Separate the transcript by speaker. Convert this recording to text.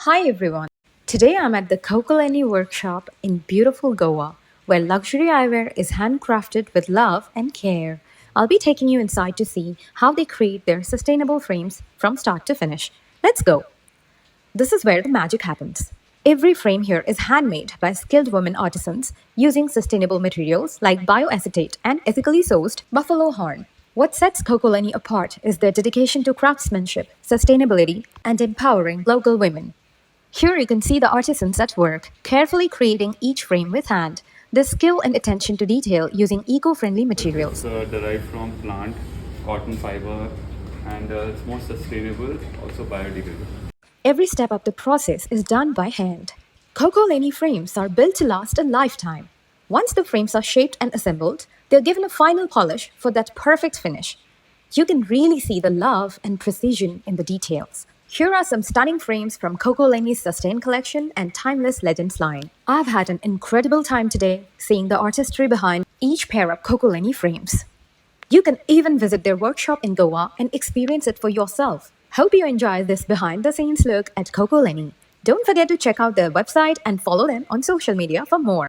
Speaker 1: Hi everyone. Today I'm at the COCO LENI workshop in beautiful Goa, where luxury eyewear is handcrafted with love and care. I'll be taking you inside to see how they create their sustainable frames from start to finish. Let's go. This is where the magic happens. Every frame here is handmade by skilled women artisans using sustainable materials like bio-acetate and ethically sourced buffalo horn. What sets COCO LENI apart is their dedication to craftsmanship, sustainability, and empowering local women. Here you can see the artisans at work, carefully creating each frame with hand. Their skill and attention to detail using eco-friendly materials.
Speaker 2: It's derived from plant, cotton fiber, and it's more sustainable, also biodegradable.
Speaker 1: Every step of the process is done by hand. COCO LENI frames are built to last a lifetime. Once the frames are shaped and assembled, they're given a final polish for that perfect finish. You can really see the love and precision in the details. Here are some stunning frames from COCO LENI's Sustain collection and Timeless Legends line. I've had an incredible time today seeing the artistry behind each pair of COCO LENI frames. You can even visit their workshop in Goa and experience it for yourself. Hope you enjoy this behind-the-scenes look at COCO LENI. Don't forget to check out their website and follow them on social media for more.